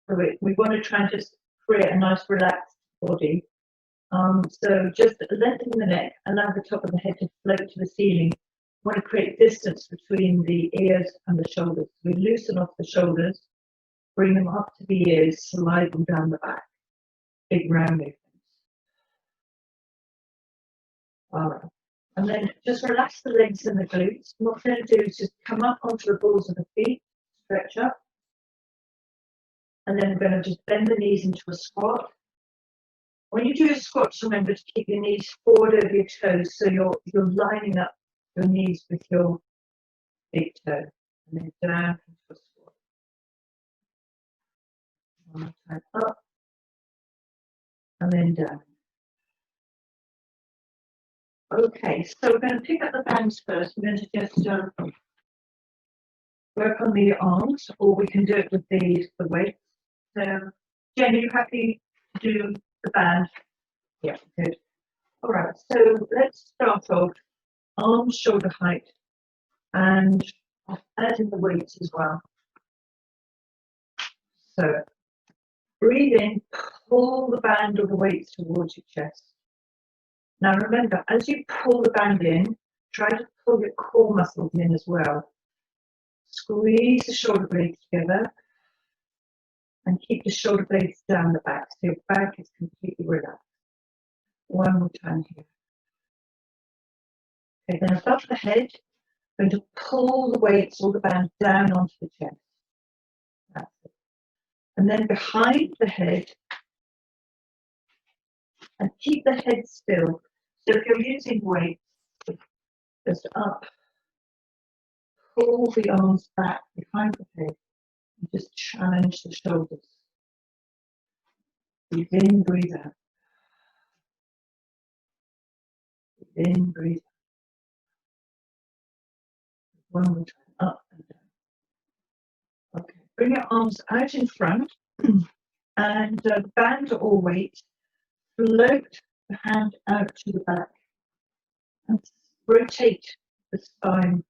So we want to try and just create a nice relaxed body. So just lengthen the neck, allow the top of the head to float to the ceiling. We want to create distance between the ears and the shoulders. We loosen off the shoulders, bring them up to the ears, slide them down the back. Big round movements. All right. And then just relax the legs and the glutes. What we're going to do is just come up onto the balls of the feet, stretch up. And then we're going to just bend the knees into a squat. When you do a squat, remember to keep your knees forward over your toes, so you're lining up your knees with your big toe. And then down into a squat. One more time up. And then down. Okay, so we're going to pick up the bands first. We're going to just work on the arms, or we can do it with the weights. So, Jen, are you happy to do the band? Yeah, good. All right, so let's start off arms shoulder height and add in the weights as well. So breathe in, pull the band or the weights towards your chest. Now remember, as you pull the band in, try to pull your core muscles in as well. Squeeze the shoulder blades together and keep the shoulder blades down the back so your back is completely relaxed. One more time here. Okay, then above the head, I'm going to pull the weights or the band down onto the chest. That's it. And then behind the head, and keep the head still. So if you're using weights, just up, pull the arms back behind the head, and just challenge the shoulders. Breathe in, breathe out. Breathe in, breathe out. One more time, up and down. Okay, bring your arms out in front and band or weight, float the hand out to the back and rotate the spine.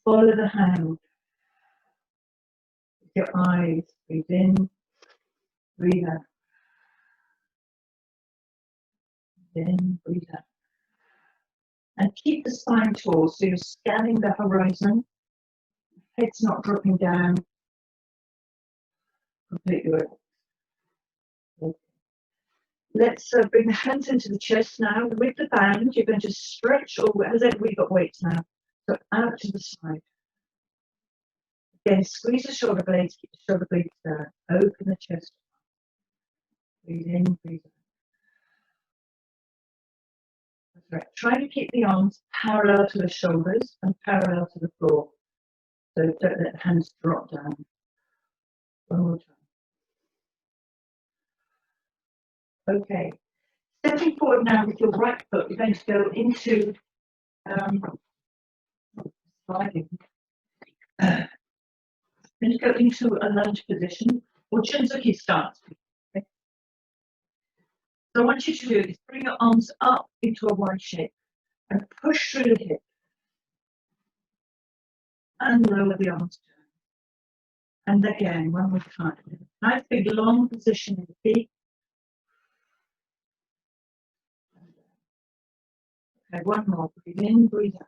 Follow the hand with your eyes. Breathe in, breathe out. Breathe in, breathe out. And keep the spine tall, so you're scanning the horizon. Head's not dropping down. Completely relaxed. Okay. Let's bring the hands into the chest now. With the band, you're going to stretch, or has everybody got weights now? So out to the side. Again, squeeze the shoulder blades, keep the shoulder blades down. Open the chest. Breathe in, breathe out. That's right. Try to keep the arms parallel to the shoulders and parallel to the floor. So don't let the hands drop down. One more time. Okay. Stepping forward now with your right foot, you're going to go into sliding. Going to go into a lunge position or Chinzuki stance. Okay. So I want you to do is bring your arms up into a Y shape and push through the hip and lower the arms down. And again, one more time. Nice big long position in the feet. Okay, one more. Breathe in, breathe out.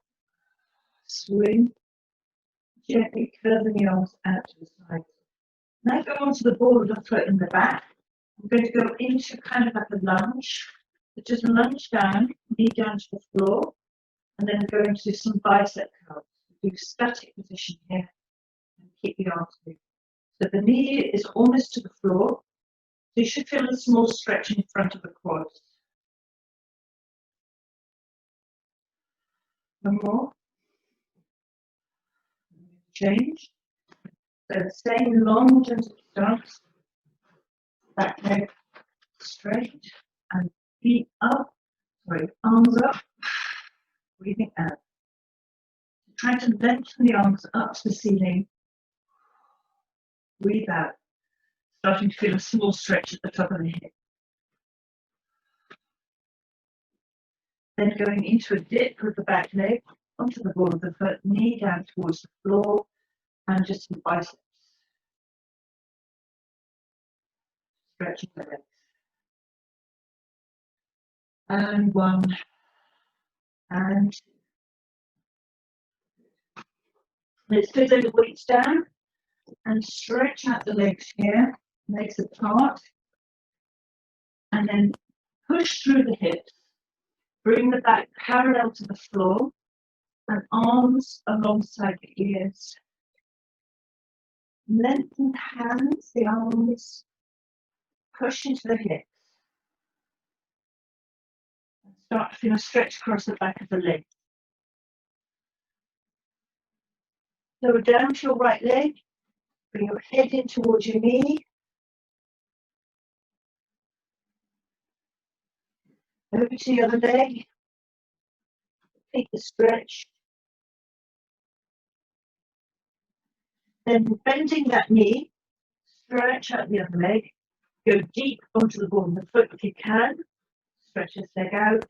Swing. Gently curving the arms out to the side. Now go onto the ball of the foot in the back. I'm going to go into kind of like a lunge. So just lunge down, knee down to the floor, and then go into some bicep curls. Do static position here and keep the arms moving. So the knee is almost to the floor. So you should feel a small stretch in front of the quads. One more. Change. So the same long gentle stance. Back leg straight and feet up. Sorry, arms up. Breathing out. Try to lengthen the arms up to the ceiling. Breathe out. Starting to feel a small stretch at the top of the hip. Then going into a dip with the back leg onto the ball of the foot, knee down towards the floor, and just some biceps. stretching the legs. And 1, and 2. Let's put the weights down and stretch out the legs here, legs apart, and then push through the hips. Bring the back parallel to the floor and arms alongside the ears. Lengthen the hands, the arms, push into the hips. And start to feel a stretch across the back of the leg. Lower down to your right leg. Bring your head in towards your knee. Over to the other leg. Take the stretch. Then bending that knee, stretch out the other leg. Go deep onto the ball of the foot if you can. Stretch this leg out.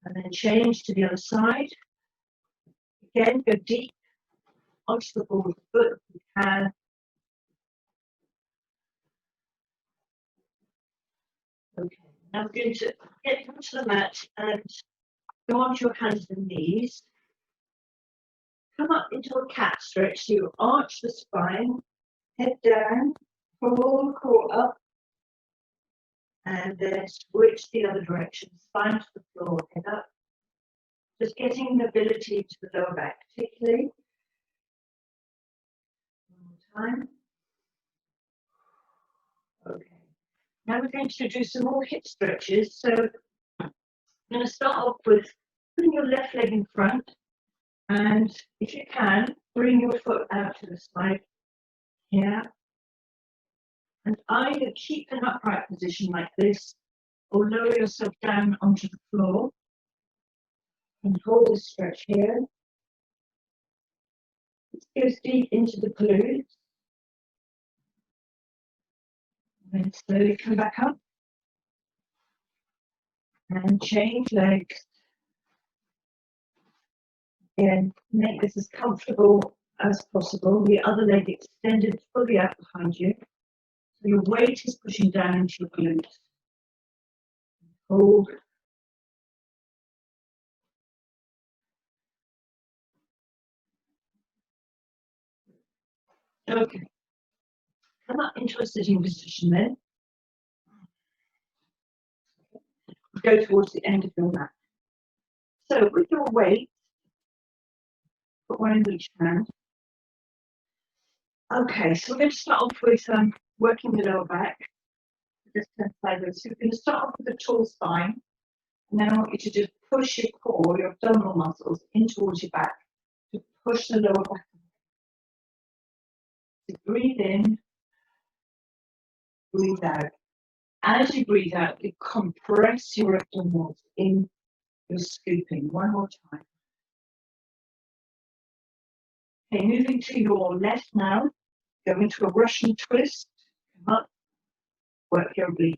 And then change to the other side. Again, go deep onto the ball of the foot if you can. Okay, now we're going to get onto the mat and go onto your hands and knees. Come up into a cat stretch, so you arch the spine, head down, pull the core up, and then switch the other direction, spine to the floor, head up. Just getting mobility to the lower back, particularly. One more time. Okay. Now we're going to do some more hip stretches. So I'm going to start off with putting your left leg in front, and if you can, bring your foot out to the side here. And either keep an upright position like this, or lower yourself down onto the floor and hold the stretch here. It goes deep into the glutes. And then slowly come back up. And change legs. Again, make this as comfortable as possible. The other leg extended fully out behind you. So your weight is pushing down into your glutes. Hold. Okay. Come up into a sitting position then. Go towards the end of your mat. So with your weight, put one in each hand. Okay, so we're going to start off with working the lower back. Just turn sideways. So we're going to start off with a tall spine, and then I want you to just push your core, your abdominal muscles, in towards your back to push the lower back. So breathe in, breathe out. As you breathe out, you compress your abdominals in. You're scooping. One more time. Okay, moving to your left now. Go into a Russian twist. Come up. Work your obliques.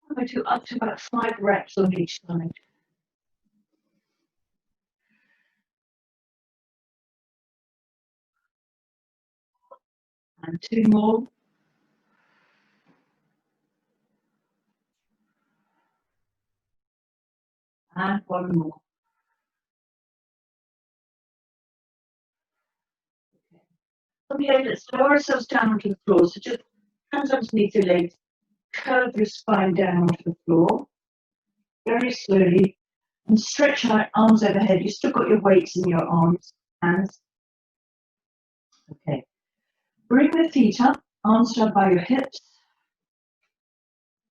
I'm going to do up to about 5 reps on each side. And 2 more. And 1 more. Okay. From here, let's lower ourselves down onto the floor. So just hands underneath your legs. Curve your spine down onto the floor. Very slowly. And stretch out, arms overhead. You've still got your weights in your arms, hands. Okay. Bring the feet up, arms down by your hips.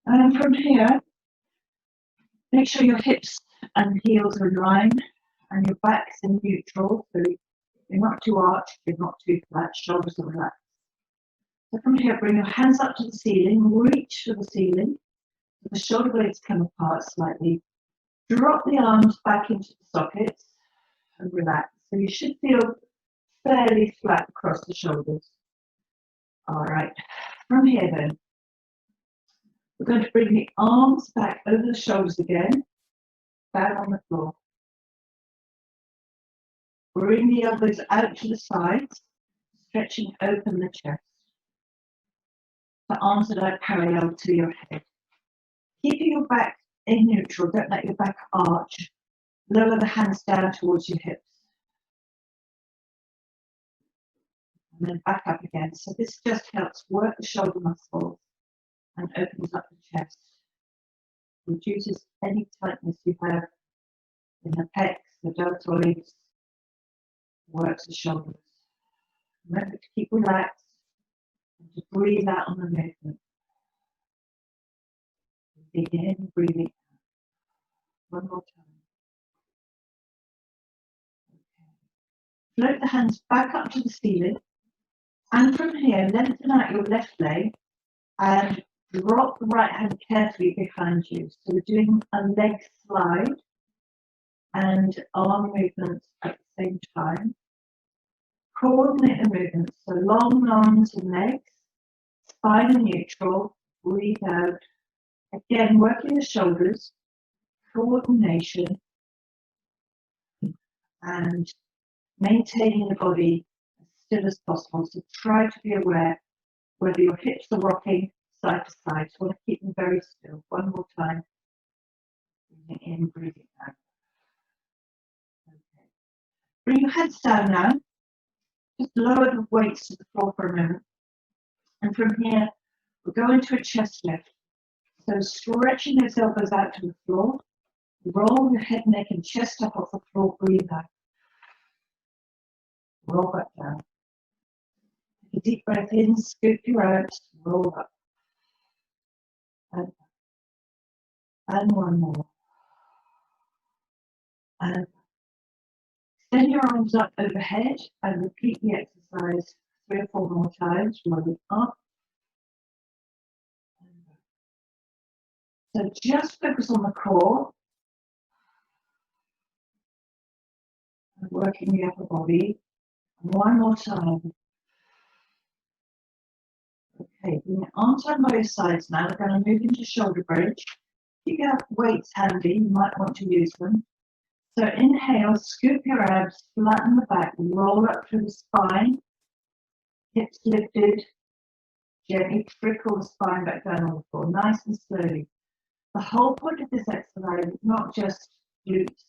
And from here, make sure your hips and heels are in line and your back's in neutral. So you're not too arched, you're not too flat, shoulders are relaxed. So from here, bring your hands up to the ceiling, reach for the ceiling. So the shoulder blades come apart slightly. Drop the arms back into the sockets and relax. So you should feel fairly flat across the shoulders. All right, from here then, we're going to bring the arms back over the shoulders again, down on the floor. Bring the elbows out to the sides, stretching open the chest. The arms that are parallel to your head. Keeping your back in neutral, don't let your back arch. Lower the hands down towards your hips. And then back up again. So this just helps work the shoulder muscles and opens up the chest. Reduces any tightness you have in the pecs, the deltoids, works the shoulders. Remember to keep relaxed and to breathe out on the movement. Breathing in, breathing out. One more time. Float the hands back up to the ceiling, and from here, lengthen out your left leg and drop the right hand carefully behind you. So we're doing a leg slide and arm movements at the same time. Coordinate the movements, so long arms and legs, spine neutral, breathe out. Again, working the shoulders, coordination, and maintaining the body as still as possible. So try to be aware whether your hips are rocking side to side. So I want to keep them very still. One more time. Breathing in, breathing out. Okay. Bring your heads down now. Just lower the weights to the floor for a moment. And from here, we'll go into a chest lift. So stretching those elbows out to the floor. Roll your head, neck, and chest up off the floor. Breathe out. Roll back down. Take a deep breath in, scoop your abs, roll up. And one more. And extend your arms up overhead and repeat the exercise 3 or 4 more times. Rolling up. So just focus on the core. And working the upper body. One more time. Okay, bring your arms down by your sides now. We're going to move into shoulder bridge. If you have weights handy, you might want to use them. So inhale, scoop your abs, flatten the back, roll up through the spine, hips lifted, gently trickle the spine back down on the floor, nice and slowly. The whole point of this exercise is not just glutes,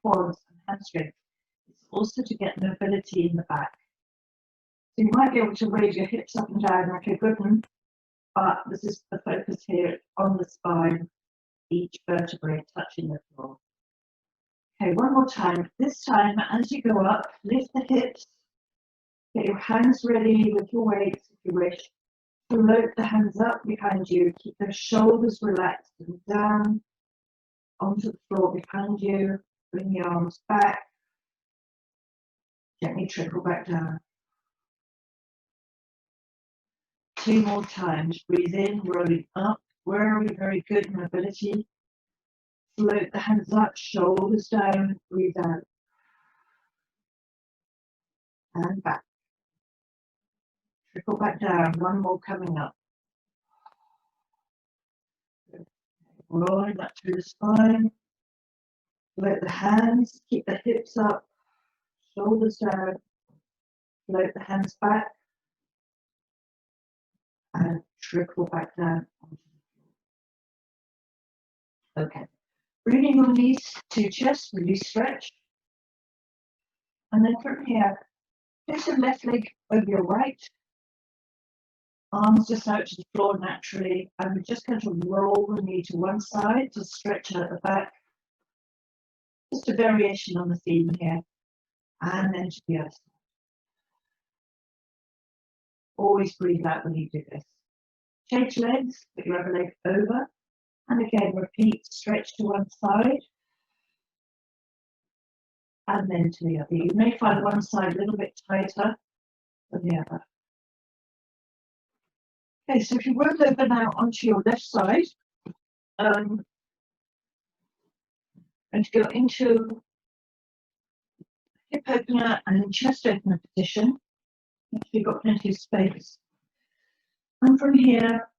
quads and hamstrings, it's also to get mobility in the back. So you might be able to raise your hips up and down like a good one, but this is the focus here on the spine, each vertebrae touching the floor. Okay, one more time. This time, as you go up, lift the hips, get your hands ready with your weights if you wish. Float the hands up behind you, keep the shoulders relaxed and down onto the floor behind you. Bring the arms back, gently trickle back down. 2 more times. Breathe in, rolling up. Where are we? Very good mobility. Float the hands up, shoulders down, breathe out. And back. Trickle back down. One more coming up. Rolling up through the spine. Float the hands, keep the hips up, shoulders down. Float the hands back. And trickle back down onto the floor. Okay. Bringing your knees to chest, really stretch. And then from here, lift the left leg over your right. Arms just out to the floor naturally. And we're just going to roll the knee to one side to stretch out the back. Just a variation on the theme here. And then to the other side. Always breathe out when you do this. Change legs, put your other leg over. And again, repeat, stretch to one side. And then to the other. You may find one side a little bit tighter than the other. Okay, so if you roll over now onto your left side, and to go into hip opener and chest opener position, if you've got plenty of space. And from here,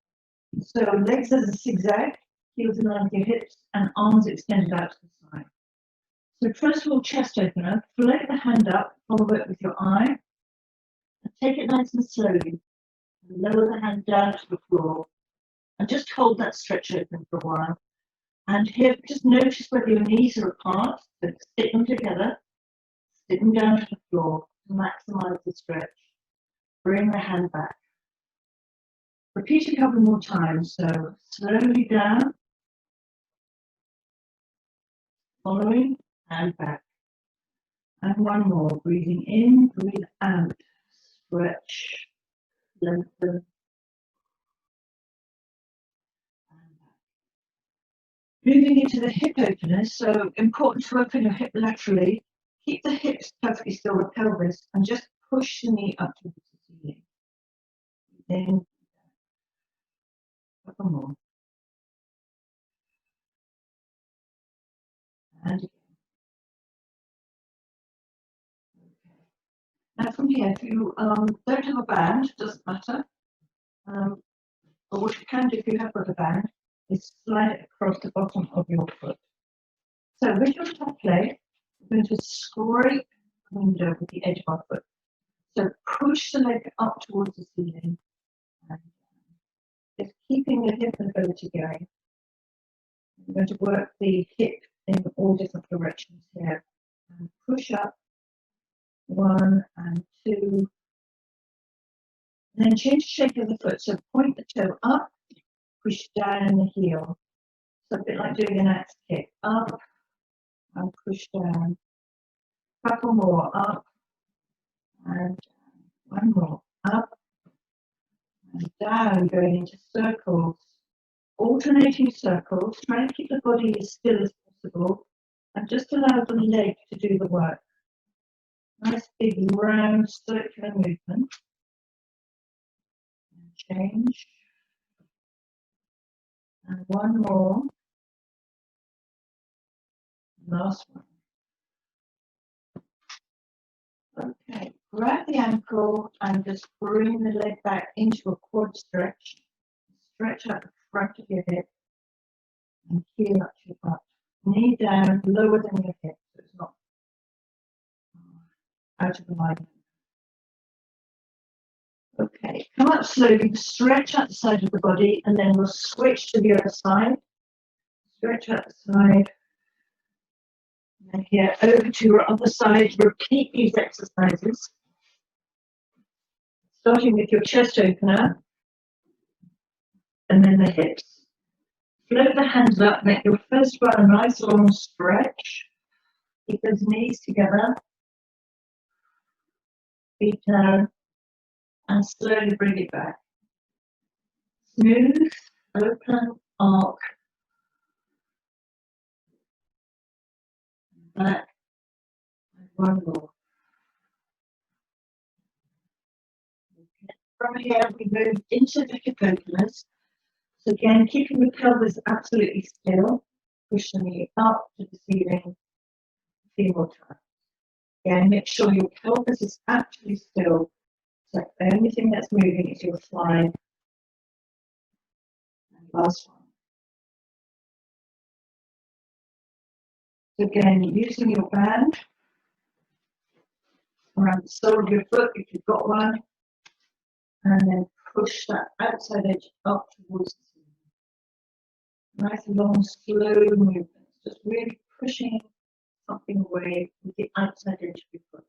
so legs as a zigzag, heels in line with your hips, and arms extended out to the side. So first of all, chest opener, float the hand up, follow it with your eye, and take it nice and slowly. Lower the hand down to the floor, and just hold that stretch open for a while. And here, just notice whether your knees are apart, so stick them together, stick them down to the floor to maximize the stretch. Bring the hand back. Repeat a couple more times, so slowly down, following, and back. And one more, breathing in, breathe out, stretch, lengthen, and back. Moving into the hip openers, so important to open your hip laterally. Keep the hips perfectly still, the pelvis, and just push the knee up towards the ceiling. Then, a couple more. And again. Okay. Now from here, if you don't have a band, it doesn't matter. Or what you can do if you have got a band is slide it across the bottom of your foot. So with your top leg, we're going to scrape the window with the edge of our foot. So push the leg up towards the ceiling. And just keeping the hip mobility going. We're going to work the hip in all different directions here. And push up, 1 and 2. And then change the shape of the foot. So point the toe up, push down the heel. So a bit like doing an axe kick. Up and push down. Couple more, up and down. One more, up and down, going into circles. Alternating circles, trying to keep the body as still as possible and just allow the leg to do the work. Nice big round circular movement. And change. And one more. Last one. Okay, grab the ankle and just bring the leg back into a quad stretch. Stretch out the front of your hip and heel up to your butt. Knee down, lower than your hip, so it's not out of alignment. Okay, come up slowly, stretch out the side of the body, and then we'll switch to the other side. Stretch out the side. And here, over to your other side. Repeat these exercises. Starting with your chest opener, and then the hips. Float the hands up, make your first one a nice long stretch. Keep those knees together. Feet down. And slowly bring it back. Smooth, open, arc. Back. And one more. Okay. From here, we move into the hip openers. So again, keeping the pelvis absolutely still. Push the knee up to the ceiling. A few more times. Again, make sure your pelvis is actually still. So the only thing that's moving is your thigh. And last one. So again, using your band around the sole of your foot if you've got one. And then push that outside edge up towards the ceiling. Nice long, slow movements. Just really pushing something away with the outside edge of your foot.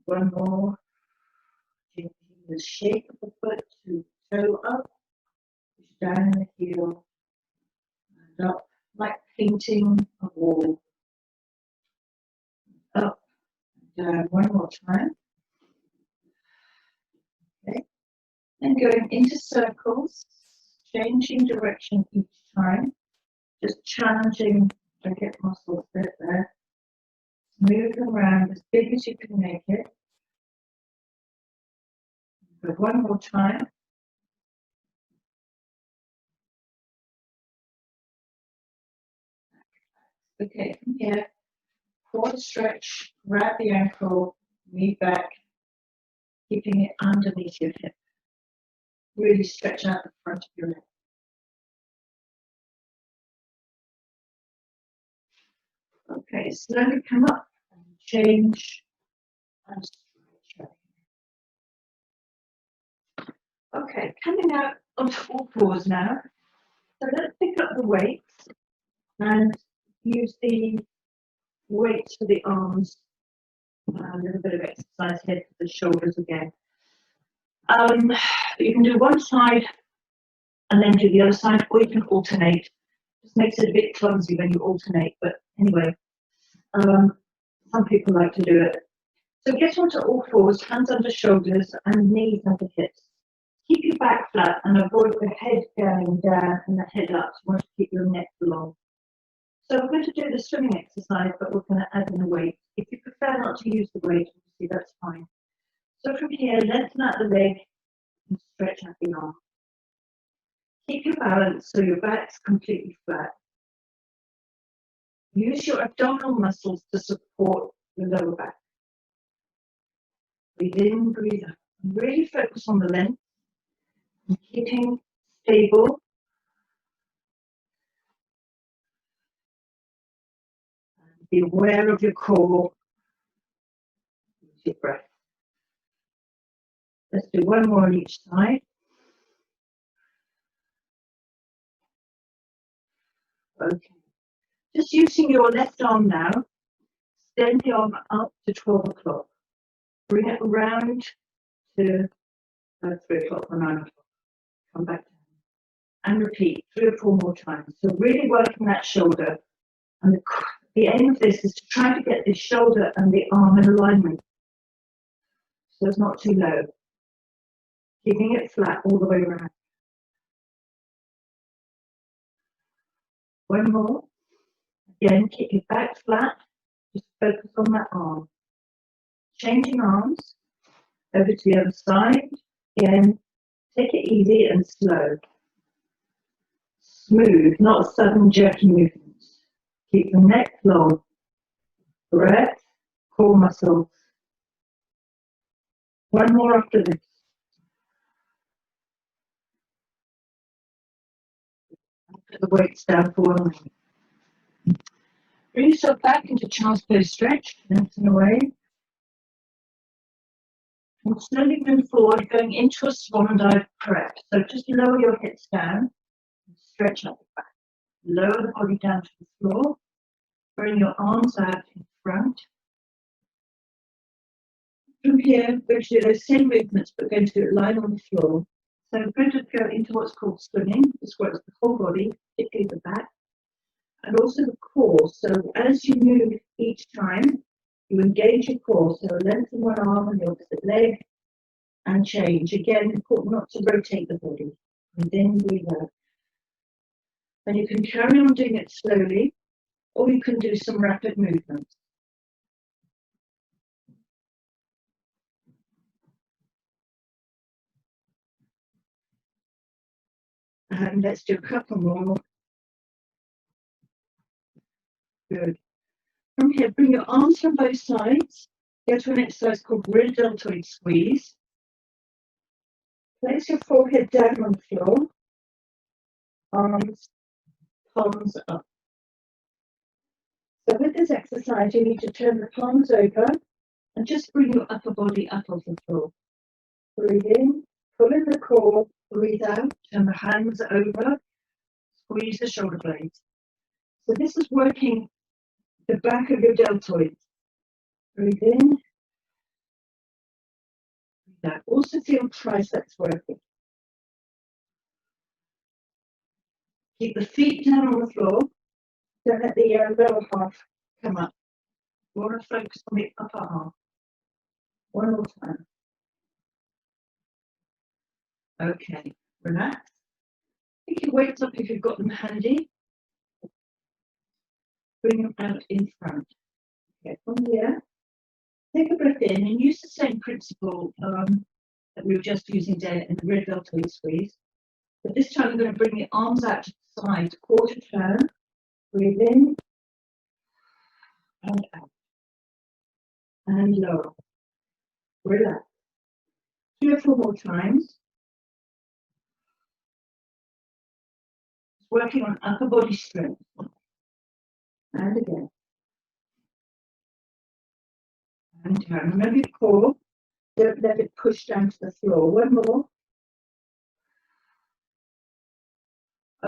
One more. Changing the shape of the foot to toe up, push down the heel, and up, like painting a wall. Up and down one more time. Okay. And going into circles, changing direction each time, just challenging the hip muscles a bit there. Move around as big as you can make it. Go one more time. Okay, from here, quad stretch, grab the ankle, knee back, keeping it underneath your hip. Really stretch out the front of your leg. Okay, slowly come up and change and stretch. Okay, coming out onto all fours now. So let's pick up the weights and use the weights for the arms. A little bit of exercise here for the shoulders again. You can do one side and then do the other side, or you can alternate. Just makes it a bit clumsy when you alternate, but anyway, some people like to do it. So get onto all fours, hands under shoulders and knees under hips. Keep your back flat and avoid the head going down and the head up. So you want to keep your neck long. So we're going to do the swimming exercise, but we're going to add in the weight. If you prefer not to use the weight, obviously that's fine. So from here, lengthen out the leg and stretch out the arm. Keep your balance so your back's completely flat. Use your abdominal muscles to support the lower back. Breathe in, breathe out. Really focus on the length and keeping stable. And be aware of your core. Use your breath. Let's do one more on each side. Okay. Just using your left arm now, extend the arm up to 12 o'clock. Bring it around to 3 o'clock or 9 o'clock. Come back down. And repeat 3 or 4 more times. So really working that shoulder. And the aim of this is to try to get the shoulder and the arm in alignment. So it's not too low. Keeping it flat all the way around. One more. Again, keep your back flat. Just focus on that arm. Changing arms. Over to the other side. Again, take it easy and slow. Smooth, not sudden jerky movements. Keep the neck long. Breath, core muscles. One more after this. Put the weights down for 1 minute. Bring yourself back into child's pose stretch, lengthen away. And slowly move forward, going into a swan dive prep. So just lower your hips down and stretch up the back. Lower the body down to the floor. Bring your arms out in front. From here, we're going to do those same movements, but we're going to do it lying on the floor. So we're going to go into what's called swimming. This works the whole body, particularly the back, and also the core. So as you move each time, you engage your core. So lengthen one arm and the opposite leg, and change. Again, important not to rotate the body. And then breathe out. And you can carry on doing it slowly, or you can do some rapid movements. And let's do a couple more. Good. From here, bring your arms from both sides. Go to an exercise called rear deltoid squeeze. Place your forehead down on the floor. Arms, palms up. So with this exercise, you need to turn the palms over and just bring your upper body up off the floor. Breathe in, pull in the core, breathe out, turn the hands over, squeeze the shoulder blades. So this is working the back of your deltoids. Breathe in, breathe out. Also feel triceps working. Keep the feet down on the floor. Don't let the lower half come up. You want to focus on the upper half. One more time. Okay, relax. Pick your weights up if you've got them handy. Bring them out in front. Okay, from here, take a breath in and use the same principle that we were just using there in the rear deltoid squeeze. But this time we're going to bring the arms out to the side, quarter turn. Breathe in and out. And lower. Relax. 3 or 4 more times. Working on upper body strength. And again. And down. Remember your core. Don't let it push down to the floor. One more.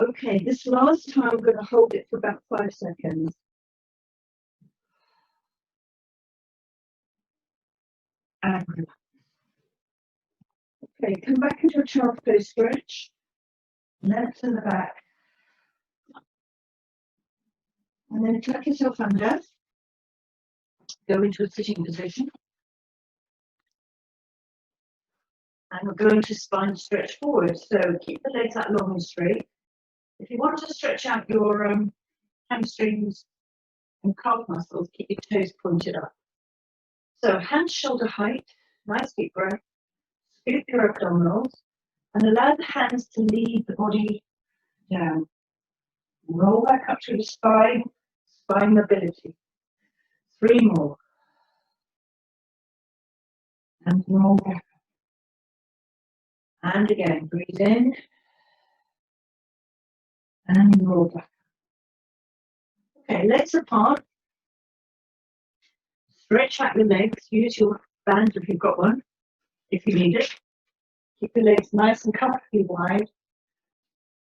Okay, this last time I'm going to hold it for about 5 seconds. And relax. Okay, come back into a child pose stretch. Legs in the back. And then tuck yourself under. Go into a sitting position. And we're going to spine stretch forward. So keep the legs out long and straight. If you want to stretch out your hamstrings and calf muscles, keep your toes pointed up. So hands shoulder height, nice deep breath. Scoop your abdominals and allow the hands to lead the body down. Roll back up through the spine, spine mobility. 3 more. And roll back. And again, breathe in. And roll back. Okay, legs apart. Stretch out your legs. Use your band if you've got one, if you need it. Keep your legs nice and comfortably wide.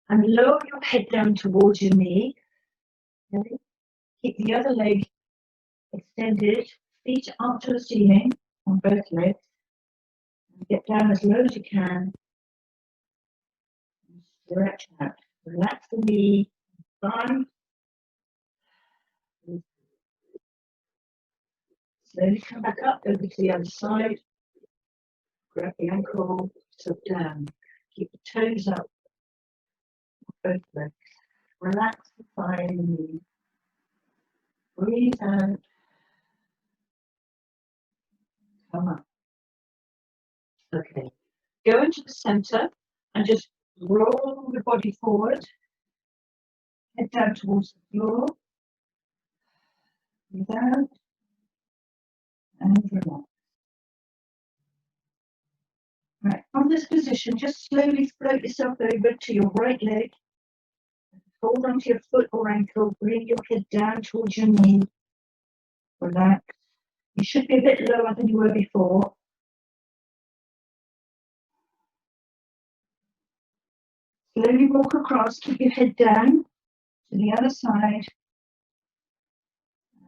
And lower your head down towards your knee. Okay. Keep the other leg extended, feet up to the ceiling on both legs. And get down as low as you can. And stretch out. Relax the knee, spine. Slowly come back up over to the other side. Grab the ankle, so down. Keep the toes up on both legs. Relax the thigh and the knee. Breathe out. Come up. Okay. Go into the center and just roll the body forward. Head down towards the floor. Breathe out. And relax. Right. From this position, just slowly float yourself over to your right leg. Hold onto your foot or ankle. Bring your head down towards your knee. Relax. You should be a bit lower than you were before. Slowly walk across, keep your head down to the other side.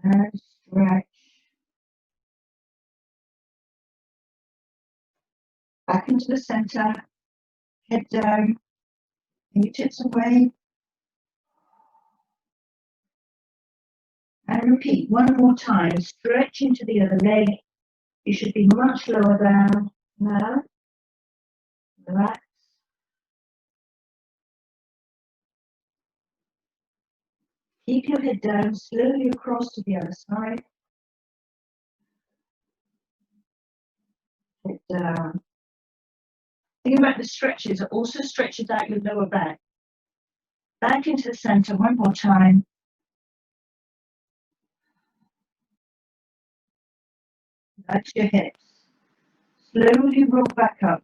And stretch. Back into the center. Head down. Fingertips away. And repeat one more time. Stretch into the other leg. You should be much lower down. Now, relax. Keep your head down, slowly across to the other side. Head down. Think about the stretches. It also stretches out your lower back. Back into the center one more time. Back to your hips. Slowly roll back up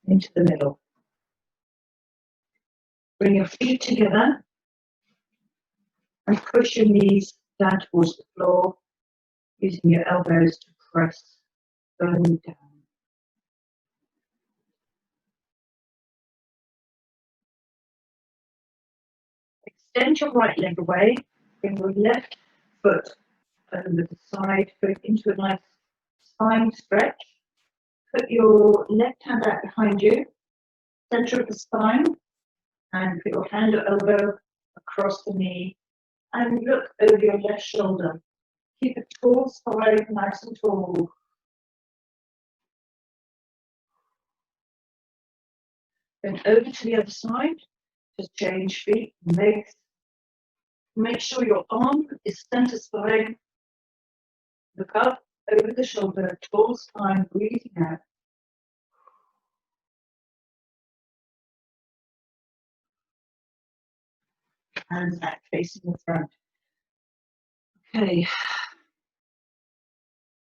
into the middle. Bring your feet together and push your knees down towards the floor, using your elbows to press firmly down. Extend your right leg away, bring your left foot over the side, go into a nice spine stretch. Put your left hand out behind you, center of the spine, and put your hand or elbow across the knee, and look over your left shoulder. Keep a tall spine, nice and tall. Then over to the other side, just change feet and legs. Make sure your arm is center spine. Look up, over the shoulder, tall spine, breathing out. Hands back facing the front. Okay,